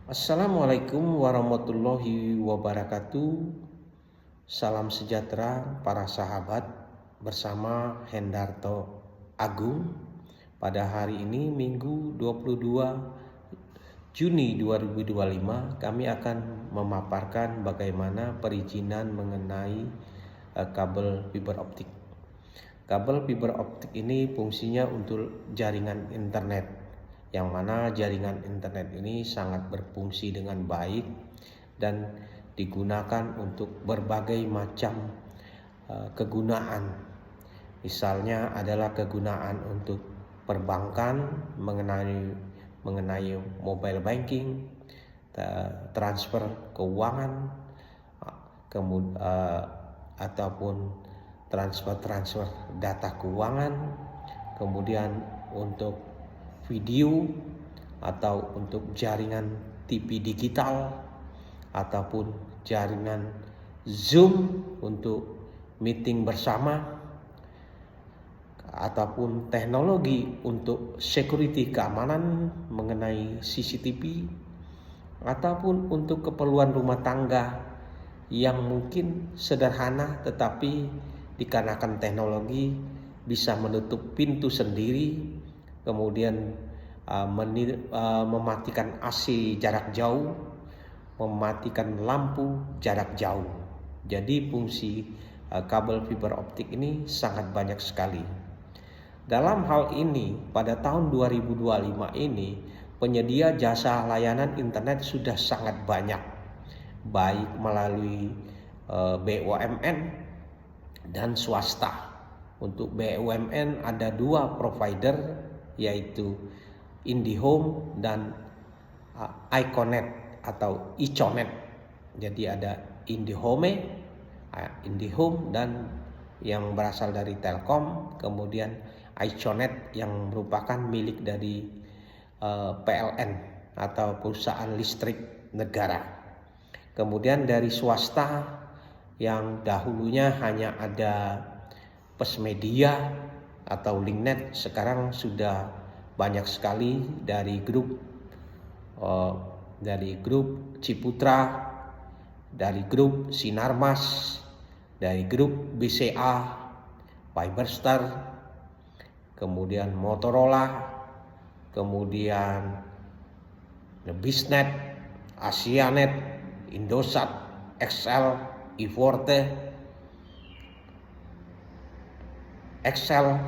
Assalamualaikum warahmatullahi wabarakatuh. Salam sejahtera para sahabat, bersama Hendarto Agung. Pada hari ini Minggu 22 Juni 2025 kami akan memaparkan bagaimana perizinan mengenai kabel fiber optik. Kabel fiber optik ini fungsinya untuk jaringan internet, yang mana jaringan internet ini sangat berfungsi dengan baik dan digunakan untuk berbagai macam kegunaan. Misalnya adalah kegunaan untuk perbankan mengenai mobile banking, transfer keuangan, ataupun transfer data keuangan, kemudian untuk video atau untuk jaringan TV digital ataupun jaringan Zoom untuk meeting bersama, ataupun teknologi untuk security keamanan mengenai CCTV, ataupun untuk keperluan rumah tangga yang mungkin sederhana tetapi dikarenakan teknologi bisa menutup pintu sendiri, kemudian mematikan AC jarak jauh, mematikan lampu jarak jauh. Jadi fungsi kabel fiber optik ini sangat banyak sekali. Dalam hal ini, pada tahun 2025 ini, penyedia jasa layanan internet sudah sangat banyak, baik melalui BUMN dan swasta. Untuk BUMN ada dua provider, yaitu IndiHome dan iConnect atau iConnect. Jadi ada IndiHome dan yang berasal dari Telkom, kemudian iConnect yang merupakan milik dari PLN atau perusahaan listrik negara. Kemudian dari swasta yang dahulunya hanya ada Pesmedia atau Linknet, sekarang sudah banyak sekali dari grup Ciputra, dari grup Sinarmas, dari grup BCA, Fiberstar, kemudian Motorola, kemudian Bisnet, Asianet, Indosat, XL, Iforte, Excel,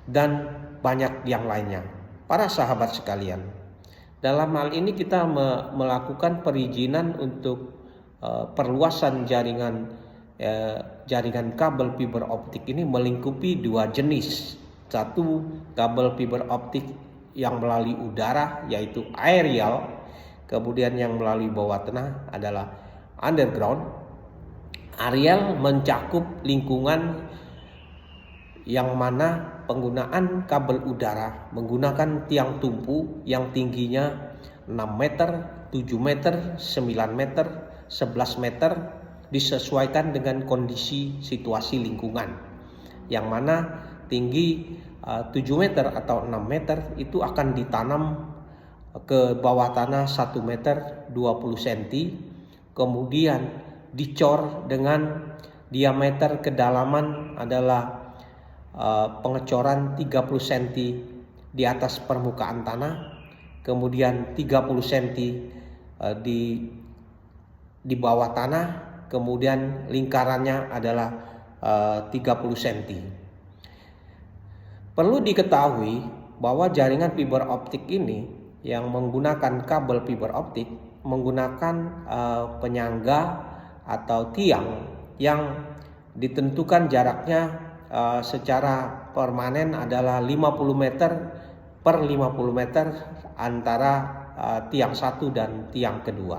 dan banyak yang lainnya. Para sahabat sekalian, dalam hal ini kita melakukan perizinan untuk perluasan jaringan kabel fiber optik ini melingkupi dua jenis. Satu, kabel fiber optik yang melalui udara yaitu aerial, kemudian yang melalui bawah tanah adalah underground. Aerial mencakup lingkungan yang mana penggunaan kabel udara menggunakan tiang tumpu yang tingginya 6 meter, 7 meter, 9 meter, 11 meter, disesuaikan dengan kondisi situasi lingkungan. Yang mana tinggi 7 meter atau 6 meter itu akan ditanam ke bawah tanah 1 meter 20 cm, kemudian dicor dengan diameter kedalaman adalah pengecoran 30 cm di atas permukaan tanah, kemudian 30 cm di bawah tanah, kemudian lingkarannya adalah 30 cm. Perlu diketahui bahwa jaringan fiber optik ini yang menggunakan kabel fiber optik menggunakan penyangga atau tiang yang ditentukan jaraknya secara permanen adalah 50 meter per 50 meter antara tiang satu dan tiang kedua.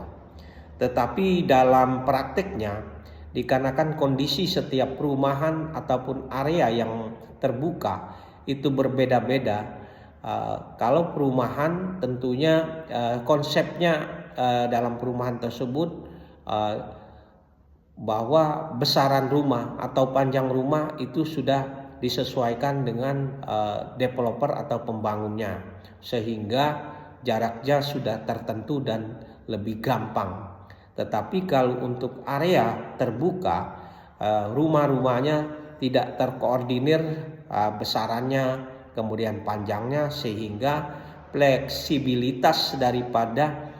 Tetapi dalam praktiknya, dikarenakan kondisi setiap perumahan ataupun area yang terbuka itu berbeda-beda. Kalau perumahan tentunya konsepnya dalam perumahan tersebut bahwa besaran rumah atau panjang rumah itu sudah disesuaikan dengan developer atau pembangunnya, sehingga jaraknya sudah tertentu dan lebih gampang. Tetapi kalau untuk area terbuka, rumah-rumahnya tidak terkoordinir besarannya, kemudian panjangnya, sehingga fleksibilitas daripada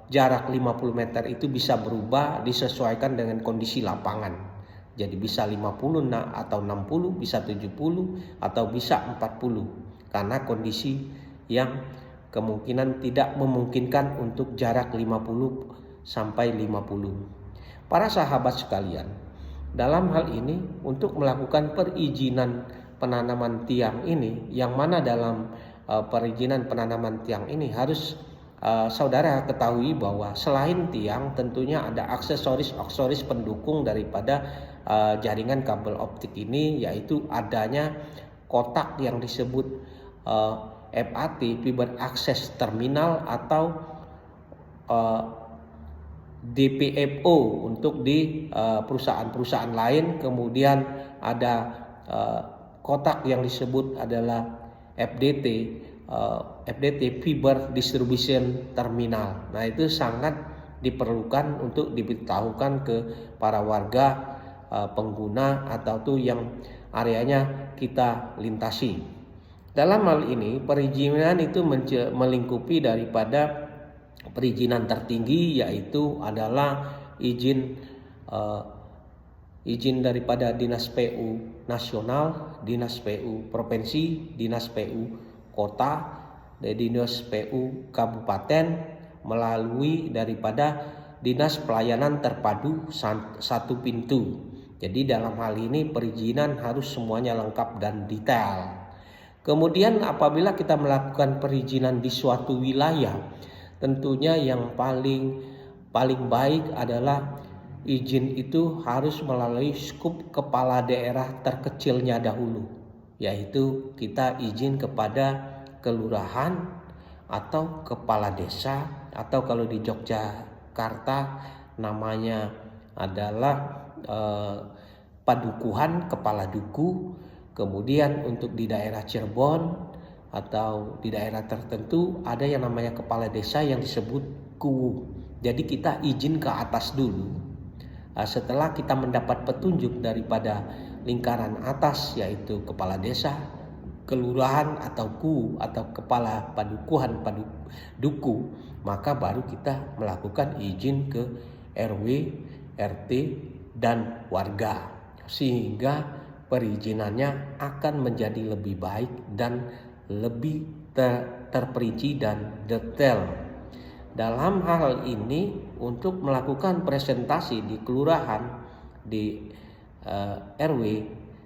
jarak 50 meter itu bisa berubah disesuaikan dengan kondisi lapangan. Jadi bisa 50 atau 60, bisa 70 atau bisa 40 karena kondisi yang kemungkinan tidak memungkinkan untuk jarak 50 sampai 50. Para sahabat sekalian, dalam hal ini untuk melakukan perizinan penanaman tiang ini, yang mana dalam perizinan penanaman tiang ini harus saudara ketahui bahwa selain tiang tentunya ada aksesoris pendukung daripada jaringan kabel optik ini, yaitu adanya kotak yang disebut FAT, Fiber Access Terminal, atau DPFO untuk di perusahaan-perusahaan lain. Kemudian ada kotak yang disebut adalah FDT, Fiber Distribution Terminal. Nah, itu sangat diperlukan untuk diberitahukan ke para warga pengguna atau tuh yang areanya kita lintasi. Dalam hal ini perizinan itu melingkupi daripada perizinan tertinggi, yaitu adalah izin daripada Dinas PU Nasional, Dinas PU Provinsi, Dinas PU Kota, dan Dinas PU Kabupaten melalui daripada Dinas Pelayanan Terpadu satu pintu. Jadi dalam hal ini perizinan harus semuanya lengkap dan detail. Kemudian apabila kita melakukan perizinan di suatu wilayah, tentunya yang paling baik adalah izin itu harus melalui skup kepala daerah terkecilnya dahulu, yaitu kita izin kepada kelurahan atau kepala desa, atau kalau di Yogyakarta namanya adalah padukuhan, kepala duku. Kemudian untuk di daerah Cirebon atau di daerah tertentu ada yang namanya kepala desa yang disebut kuwu. Jadi kita izin ke atas dulu. Setelah kita mendapat petunjuk daripada lingkaran atas, yaitu kepala desa, kelurahan atau kuwu atau kepala padukuhan, duku, maka baru kita melakukan izin ke RW, RT, dan warga, sehingga perizinannya akan menjadi lebih baik dan lebih terperinci dan detail. Dalam hal ini untuk melakukan presentasi di kelurahan, di RW,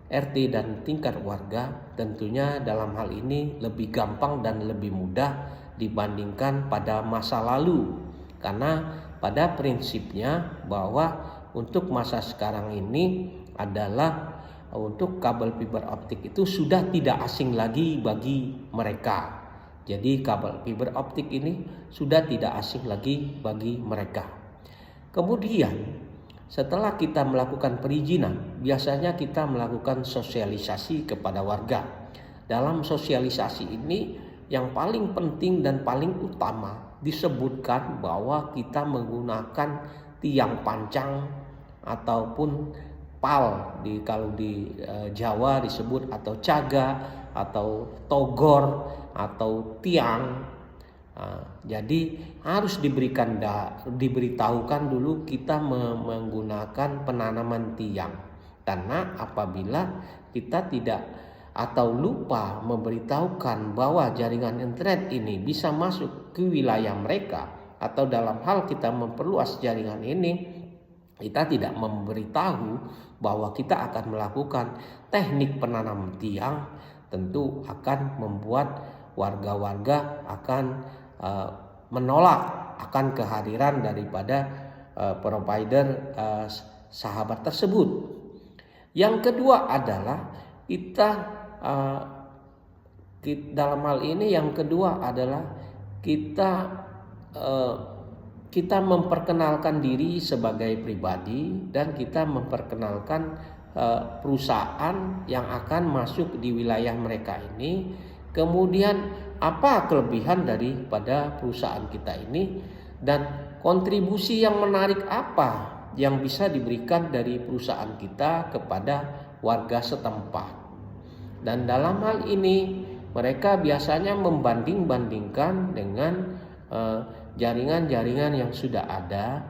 RT, dan tingkat warga, tentunya dalam hal ini lebih gampang dan lebih mudah dibandingkan pada masa lalu. Karena pada prinsipnya bahwa untuk masa sekarang ini adalah untuk kabel fiber optik itu sudah tidak asing lagi bagi mereka. Jadi kabel fiber optik ini sudah tidak asing lagi bagi mereka. Kemudian setelah kita melakukan perizinan, biasanya kita melakukan sosialisasi kepada warga. Dalam sosialisasi ini yang paling penting dan paling utama disebutkan bahwa kita menggunakan tiang pancang ataupun pal, kalau di Jawa disebut, atau caga, atau togor, atau tiang. Jadi harus diberitahukan dulu kita menggunakan penanaman tiang. Karena apabila kita tidak atau lupa memberitahukan bahwa jaringan internet ini bisa masuk ke wilayah mereka, atau dalam hal kita memperluas jaringan ini, kita tidak memberitahu bahwa kita akan melakukan teknik penanam tiang, tentu akan membuat warga-warga akan menolak akan kehadiran daripada provider sahabat tersebut. Yang kedua adalah dalam hal ini yang kedua adalah kita memperkenalkan diri sebagai pribadi, dan kita memperkenalkan perusahaan yang akan masuk di wilayah mereka ini. kemudian apa kelebihan daripada perusahaan kita ini, dan kontribusi yang menarik apa yang bisa diberikan dari perusahaan kita kepada warga setempat. Dan dalam hal ini mereka biasanya membanding-bandingkan dengan jaringan-jaringan yang sudah ada,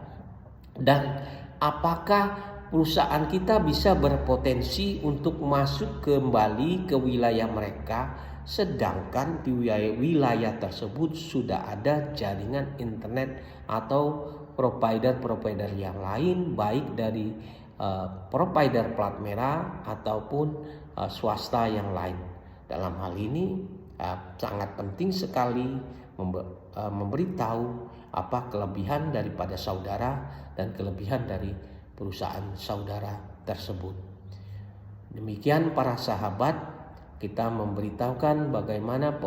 dan apakah perusahaan kita bisa berpotensi untuk masuk kembali ke wilayah mereka, sedangkan di wilayah tersebut sudah ada jaringan internet atau provider-provider yang lain, baik dari provider plat merah ataupun swasta yang lain. Dalam hal ini sangat penting sekali memberitahu apa kelebihan daripada saudara dan kelebihan dari perusahaan saudara tersebut. Demikian para sahabat, kita memberitahukan bagaimana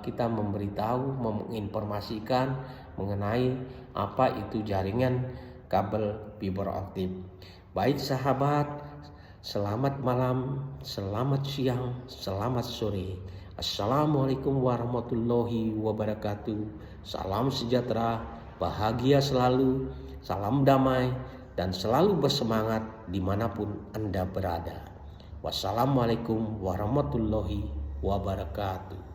kita menginformasikan mengenai apa itu jaringan kabel fiber optik. Baik sahabat, selamat malam, selamat siang, selamat sore. Assalamualaikum warahmatullahi wabarakatuh. Salam sejahtera, bahagia selalu, salam damai, dan selalu bersemangat dimanapun Anda berada. Wassalamualaikum warahmatullahi wabarakatuh.